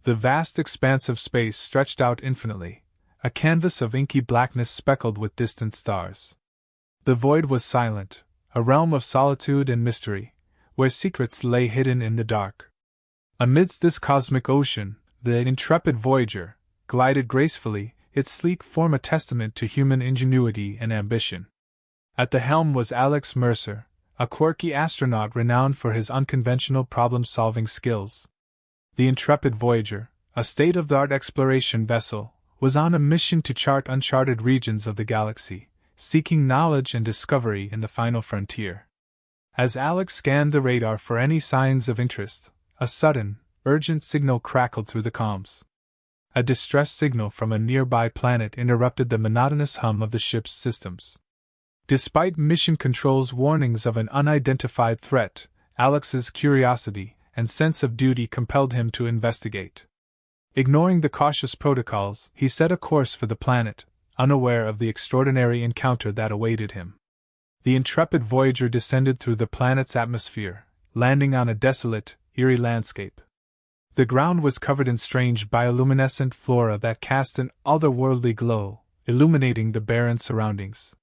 The vast expanse of space stretched out infinitely, a canvas of inky blackness speckled with distant stars. The void was silent, a realm of solitude and mystery, where secrets lay hidden in the dark. Amidst this cosmic ocean, the intrepid voyager glided gracefully, its sleek form a testament to human ingenuity and ambition. At the helm was Alex Mercer, a quirky astronaut renowned for his unconventional problem-solving skills. The intrepid voyager, a state-of-the-art exploration vessel, was on a mission to chart uncharted regions of the galaxy, seeking knowledge and discovery in the final frontier. As Alex scanned the radar for any signs of interest, a sudden, urgent signal crackled through the comms. A distress signal from a nearby planet interrupted the monotonous hum of the ship's systems. Despite Mission Control's warnings of an unidentified threat, Alex's curiosity and sense of duty compelled him to investigate. Ignoring the cautious protocols, he set a course for the planet, unaware of the extraordinary encounter that awaited him. The intrepid voyager descended through the planet's atmosphere, landing on a desolate, eerie landscape. The ground was covered in strange bioluminescent flora that cast an otherworldly glow, illuminating the barren surroundings.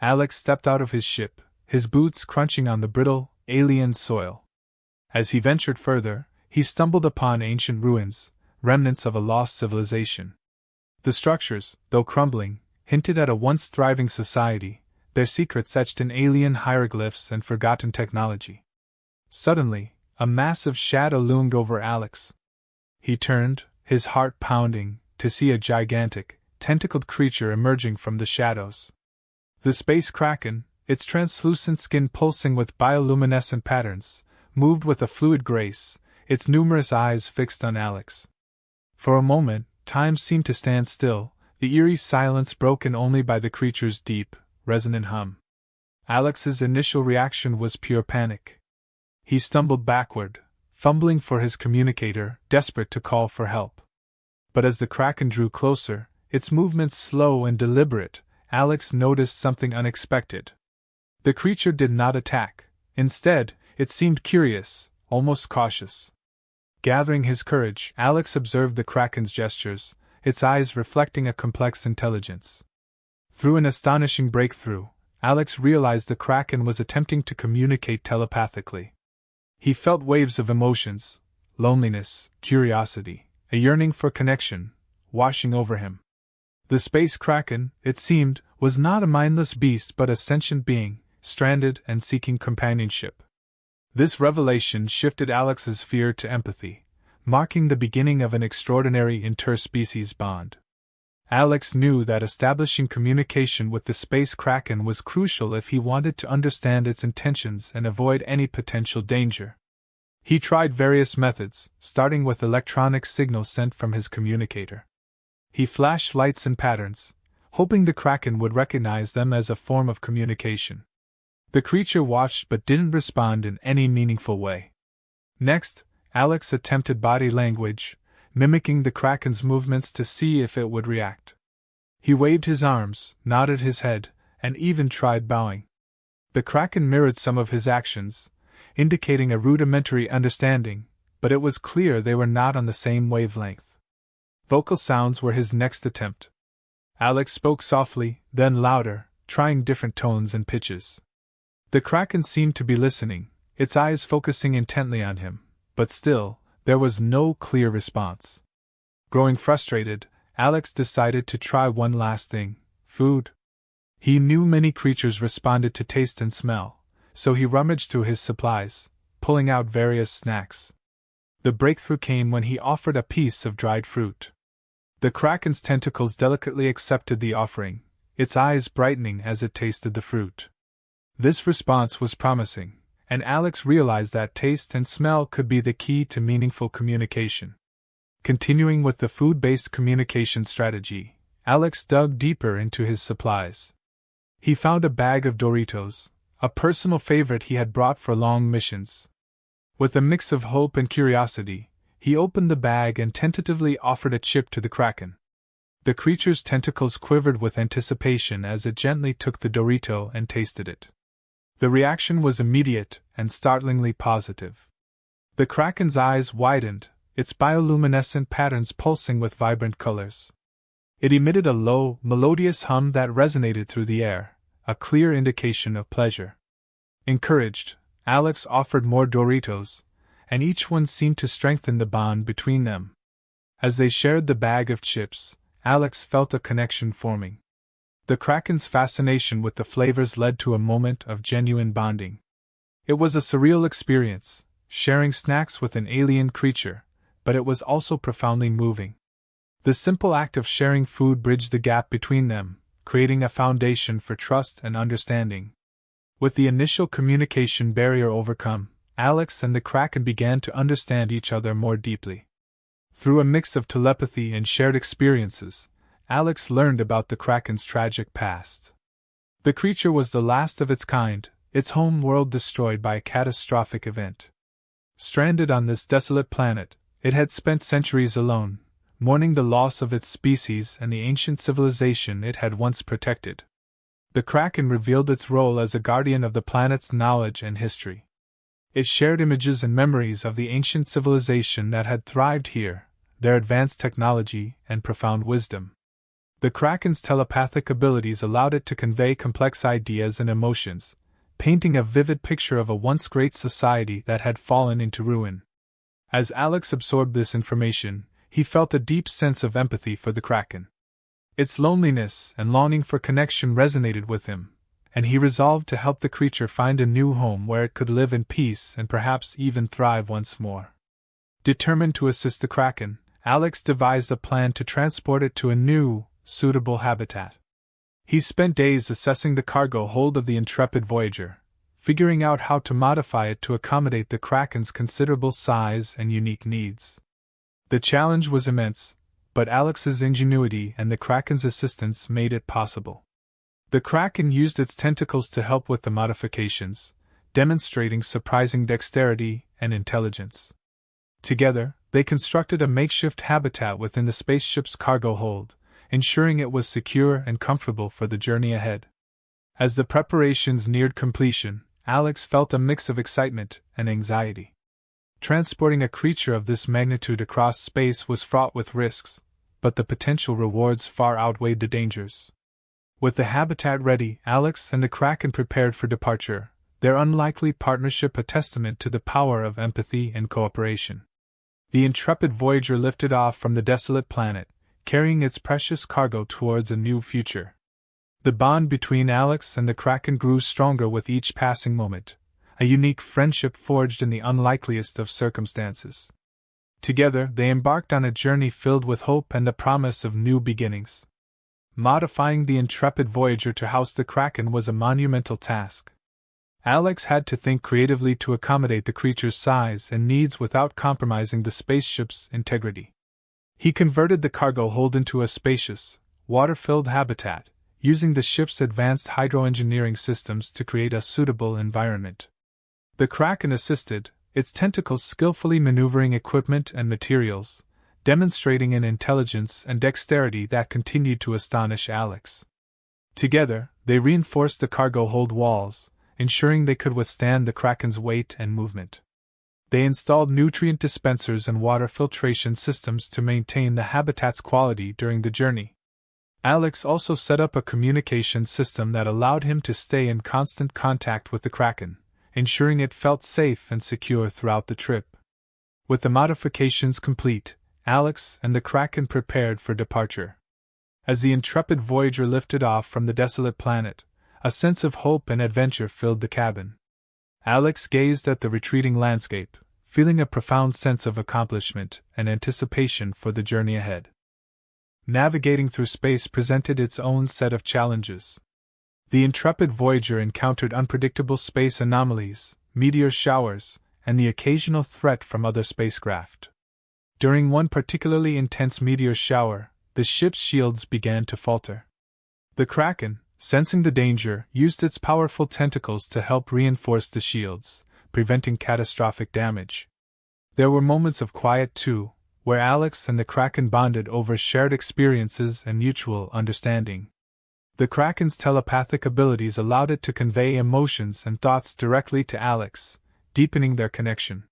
Alex stepped out of his ship, his boots crunching on the brittle, alien soil. As he ventured further, he stumbled upon ancient ruins, remnants of a lost civilization. The structures, though crumbling, hinted at a once thriving society, their secrets etched in alien hieroglyphs and forgotten technology. Suddenly, a massive shadow loomed over Alex. He turned, his heart pounding, to see a gigantic, tentacled creature emerging from the shadows. The space Kraken, its translucent skin pulsing with bioluminescent patterns, moved with a fluid grace, its numerous eyes fixed on Alex. For a moment, time seemed to stand still, the eerie silence broken only by the creature's deep, resonant hum. Alex's initial reaction was pure panic. He stumbled backward, fumbling for his communicator, desperate to call for help. But as the Kraken drew closer, its movements slow and deliberate, Alex noticed something unexpected. The creature did not attack. Instead, it seemed curious, almost cautious. Gathering his courage, Alex observed the Kraken's gestures, its eyes reflecting a complex intelligence. Through an astonishing breakthrough, Alex realized the Kraken was attempting to communicate telepathically. He felt waves of emotions, loneliness, curiosity, a yearning for connection, washing over him. The space Kraken, it seemed, was not a mindless beast but a sentient being, stranded and seeking companionship. This revelation shifted Alex's fear to empathy, marking the beginning of an extraordinary interspecies bond. Alex knew that establishing communication with the space Kraken was crucial if he wanted to understand its intentions and avoid any potential danger. He tried various methods, starting with electronic signals sent from his communicator. He flashed lights and patterns, hoping the Kraken would recognize them as a form of communication. The creature watched but didn't respond in any meaningful way. Next, Alex attempted body language, mimicking the Kraken's movements to see if it would react. He waved his arms, nodded his head, and even tried bowing. The Kraken mirrored some of his actions, indicating a rudimentary understanding, but it was clear they were not on the same wavelength. Vocal sounds were his next attempt. Alex spoke softly, then louder, trying different tones and pitches. The Kraken seemed to be listening, its eyes focusing intently on him, but still, there was no clear response. Growing frustrated, Alex decided to try one last thing: food. He knew many creatures responded to taste and smell, so he rummaged through his supplies, pulling out various snacks. The breakthrough came when he offered a piece of dried fruit. The Kraken's tentacles delicately accepted the offering, its eyes brightening as it tasted the fruit. This response was promising, and Alex realized that taste and smell could be the key to meaningful communication. Continuing with the food-based communication strategy, Alex dug deeper into his supplies. He found a bag of Doritos, a personal favorite he had brought for long missions. With a mix of hope and curiosity, he opened the bag and tentatively offered a chip to the Kraken. The creature's tentacles quivered with anticipation as it gently took the Dorito and tasted it. The reaction was immediate and startlingly positive. The Kraken's eyes widened, its bioluminescent patterns pulsing with vibrant colors. It emitted a low, melodious hum that resonated through the air, a clear indication of pleasure. Encouraged, Alex offered more Doritos, and each one seemed to strengthen the bond between them. As they shared the bag of chips, Alex felt a connection forming. The Kraken's fascination with the flavors led to a moment of genuine bonding. It was a surreal experience, sharing snacks with an alien creature, but it was also profoundly moving. The simple act of sharing food bridged the gap between them, creating a foundation for trust and understanding. With the initial communication barrier overcome, Alex and the Kraken began to understand each other more deeply. Through a mix of telepathy and shared experiences, Alex learned about the Kraken's tragic past. The creature was the last of its kind, its home world destroyed by a catastrophic event. Stranded on this desolate planet, it had spent centuries alone, mourning the loss of its species and the ancient civilization it had once protected. The Kraken revealed its role as a guardian of the planet's knowledge and history. It shared images and memories of the ancient civilization that had thrived here, their advanced technology and profound wisdom. The Kraken's telepathic abilities allowed it to convey complex ideas and emotions, painting a vivid picture of a once great society that had fallen into ruin. As Alex absorbed this information, he felt a deep sense of empathy for the Kraken. Its loneliness and longing for connection resonated with him, and he resolved to help the creature find a new home where it could live in peace and perhaps even thrive once more. Determined to assist the Kraken, Alex devised a plan to transport it to a new, suitable habitat. He spent days assessing the cargo hold of the intrepid Voyager, figuring out how to modify it to accommodate the Kraken's considerable size and unique needs. The challenge was immense, but Alex's ingenuity and the Kraken's assistance made it possible. The Kraken used its tentacles to help with the modifications, demonstrating surprising dexterity and intelligence. Together, they constructed a makeshift habitat within the spaceship's cargo hold, ensuring it was secure and comfortable for the journey ahead. As the preparations neared completion, Alex felt a mix of excitement and anxiety. Transporting a creature of this magnitude across space was fraught with risks, but the potential rewards far outweighed the dangers. With the habitat ready, Alex and the Kraken prepared for departure, their unlikely partnership a testament to the power of empathy and cooperation. The intrepid Voyager lifted off from the desolate planet, carrying its precious cargo towards a new future. The bond between Alex and the Kraken grew stronger with each passing moment, a unique friendship forged in the unlikeliest of circumstances. Together, they embarked on a journey filled with hope and the promise of new beginnings. Modifying the intrepid Voyager to house the Kraken was a monumental task. Alex had to think creatively to accommodate the creature's size and needs without compromising the spaceship's integrity. He converted the cargo hold into a spacious, water-filled habitat, using the ship's advanced hydroengineering systems to create a suitable environment. The Kraken assisted, its tentacles skillfully maneuvering equipment and materials, demonstrating an intelligence and dexterity that continued to astonish Alex. Together, they reinforced the cargo hold walls, ensuring they could withstand the Kraken's weight and movement. They installed nutrient dispensers and water filtration systems to maintain the habitat's quality during the journey. Alex also set up a communication system that allowed him to stay in constant contact with the Kraken, ensuring it felt safe and secure throughout the trip. With the modifications complete, Alex and the Kraken prepared for departure. As the intrepid Voyager lifted off from the desolate planet, a sense of hope and adventure filled the cabin. Alex gazed at the retreating landscape, feeling a profound sense of accomplishment and anticipation for the journey ahead. Navigating through space presented its own set of challenges. The intrepid Voyager encountered unpredictable space anomalies, meteor showers, and the occasional threat from other spacecraft. During one particularly intense meteor shower, the ship's shields began to falter. The Kraken, sensing the danger, used its powerful tentacles to help reinforce the shields, preventing catastrophic damage. There were moments of quiet too, where Alex and the Kraken bonded over shared experiences and mutual understanding. The Kraken's telepathic abilities allowed it to convey emotions and thoughts directly to Alex, deepening their connection.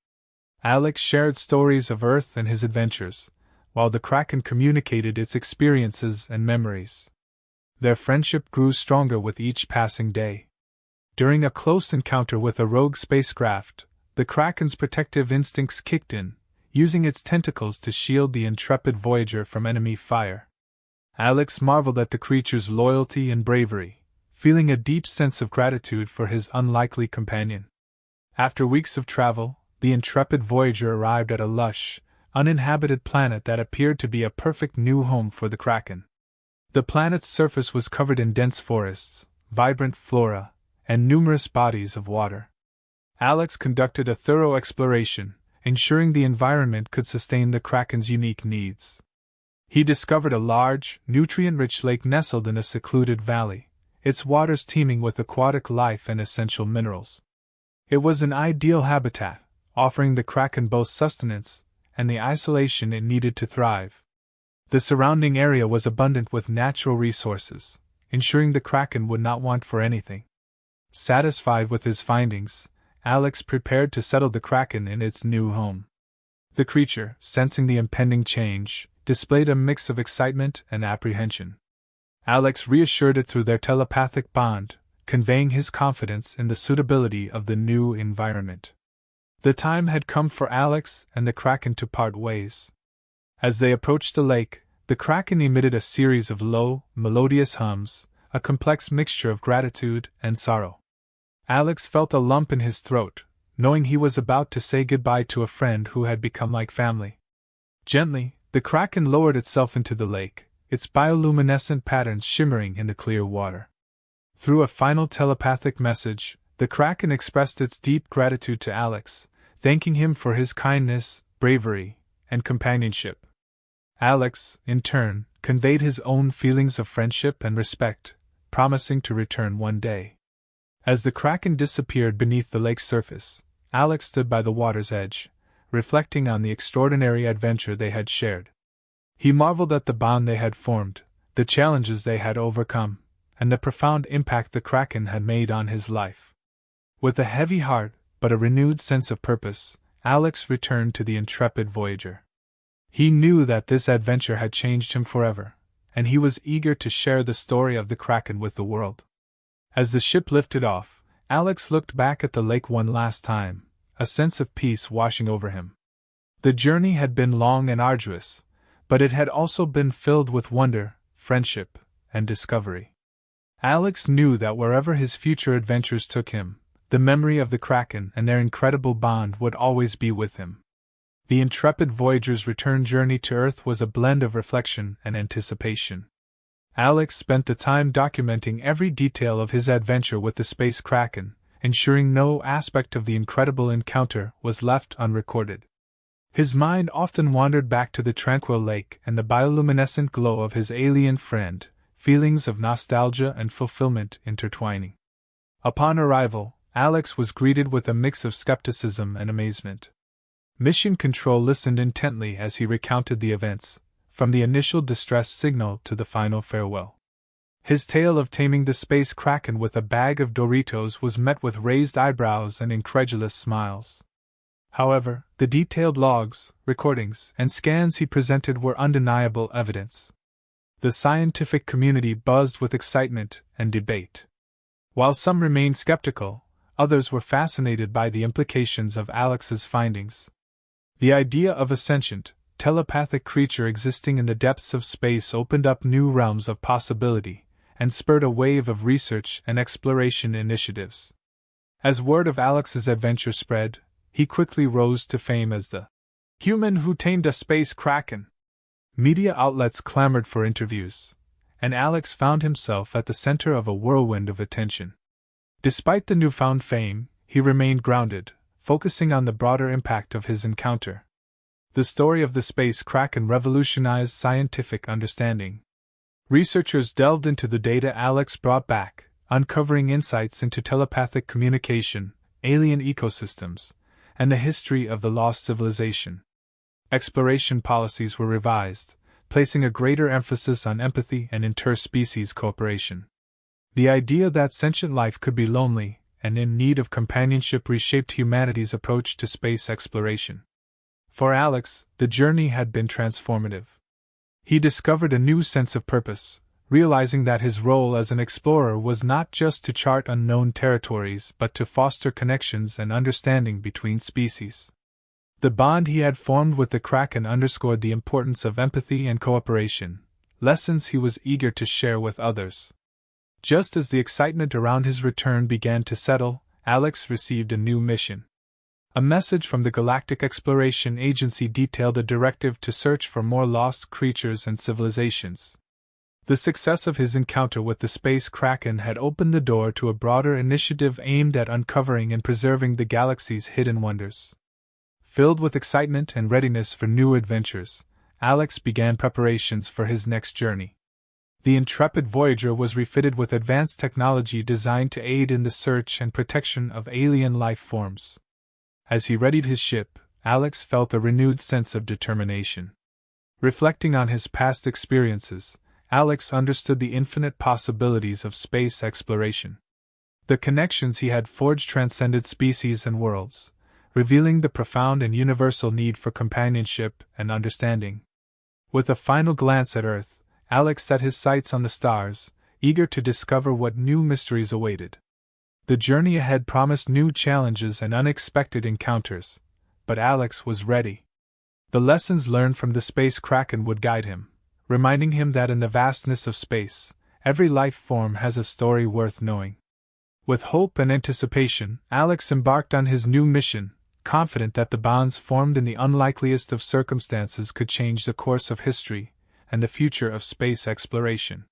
Alex shared stories of Earth and his adventures, while the Kraken communicated its experiences and memories. Their friendship grew stronger with each passing day. During a close encounter with a rogue spacecraft, the Kraken's protective instincts kicked in, using its tentacles to shield the intrepid Voyager from enemy fire. Alex marveled at the creature's loyalty and bravery, feeling a deep sense of gratitude for his unlikely companion. After weeks of travel, the intrepid Voyager arrived at a lush, uninhabited planet that appeared to be a perfect new home for the Kraken. The planet's surface was covered in dense forests, vibrant flora, and numerous bodies of water. Alex conducted a thorough exploration, ensuring the environment could sustain the Kraken's unique needs. He discovered a large, nutrient-rich lake nestled in a secluded valley, its waters teeming with aquatic life and essential minerals. It was an ideal habitat, offering the Kraken both sustenance and the isolation it needed to thrive. The surrounding area was abundant with natural resources, ensuring the Kraken would not want for anything. Satisfied with his findings, Alex prepared to settle the Kraken in its new home. The creature, sensing the impending change, displayed a mix of excitement and apprehension. Alex reassured it through their telepathic bond, conveying his confidence in the suitability of the new environment. The time had come for Alex and the Kraken to part ways. As they approached the lake, the Kraken emitted a series of low, melodious hums, a complex mixture of gratitude and sorrow. Alex felt a lump in his throat, knowing he was about to say goodbye to a friend who had become like family. Gently, the Kraken lowered itself into the lake, its bioluminescent patterns shimmering in the clear water. Through a final telepathic message, the Kraken expressed its deep gratitude to Alex, thanking him for his kindness, bravery, and companionship. Alex, in turn, conveyed his own feelings of friendship and respect, promising to return one day. As the Kraken disappeared beneath the lake's surface, Alex stood by the water's edge, reflecting on the extraordinary adventure they had shared. He marveled at the bond they had formed, the challenges they had overcome, and the profound impact the Kraken had made on his life. With a heavy heart, but a renewed sense of purpose, Alex returned to the intrepid Voyager. He knew that this adventure had changed him forever, and he was eager to share the story of the Kraken with the world. As the ship lifted off, Alex looked back at the lake one last time, a sense of peace washing over him. The journey had been long and arduous, but it had also been filled with wonder, friendship, and discovery. Alex knew that wherever his future adventures took him, the memory of the Kraken and their incredible bond would always be with him. The intrepid Voyager's return journey to Earth was a blend of reflection and anticipation. Alex spent the time documenting every detail of his adventure with the space Kraken, ensuring no aspect of the incredible encounter was left unrecorded. His mind often wandered back to the tranquil lake and the bioluminescent glow of his alien friend, feelings of nostalgia and fulfillment intertwining. Upon arrival, Alex was greeted with a mix of skepticism and amazement. Mission Control listened intently as he recounted the events, from the initial distress signal to the final farewell. His tale of taming the space Kraken with a bag of Doritos was met with raised eyebrows and incredulous smiles. However, the detailed logs, recordings, and scans he presented were undeniable evidence. The scientific community buzzed with excitement and debate. While some remained skeptical, others were fascinated by the implications of Alex's findings. The idea of a sentient, telepathic creature existing in the depths of space opened up new realms of possibility, and spurred a wave of research and exploration initiatives. As word of Alex's adventure spread, he quickly rose to fame as the human who tamed a space Kraken. Media outlets clamored for interviews, and Alex found himself at the center of a whirlwind of attention. Despite the newfound fame, he remained grounded, focusing on the broader impact of his encounter. The story of the space Kraken revolutionized scientific understanding. Researchers delved into the data Alex brought back, uncovering insights into telepathic communication, alien ecosystems, and the history of the lost civilization. Exploration policies were revised, placing a greater emphasis on empathy and interspecies cooperation. The idea that sentient life could be lonely and in need of companionship reshaped humanity's approach to space exploration. For Alex, the journey had been transformative. He discovered a new sense of purpose, realizing that his role as an explorer was not just to chart unknown territories but to foster connections and understanding between species. The bond he had formed with the Kraken underscored the importance of empathy and cooperation, lessons he was eager to share with others. Just as the excitement around his return began to settle, Alex received a new mission. A message from the Galactic Exploration Agency detailed a directive to search for more lost creatures and civilizations. The success of his encounter with the space Kraken had opened the door to a broader initiative aimed at uncovering and preserving the galaxy's hidden wonders. Filled with excitement and readiness for new adventures, Alex began preparations for his next journey. The intrepid voyager was refitted with advanced technology designed to aid in the search and protection of alien life forms. As he readied his ship, Alex felt a renewed sense of determination. Reflecting on his past experiences, Alex understood the infinite possibilities of space exploration. The connections he had forged transcended species and worlds, revealing the profound and universal need for companionship and understanding. With a final glance at Earth, Alex set his sights on the stars, eager to discover what new mysteries awaited. The journey ahead promised new challenges and unexpected encounters, but Alex was ready. The lessons learned from the space Kraken would guide him, reminding him that in the vastness of space, every life form has a story worth knowing. With hope and anticipation, Alex embarked on his new mission, confident that the bonds formed in the unlikeliest of circumstances could change the course of history and the future of space exploration.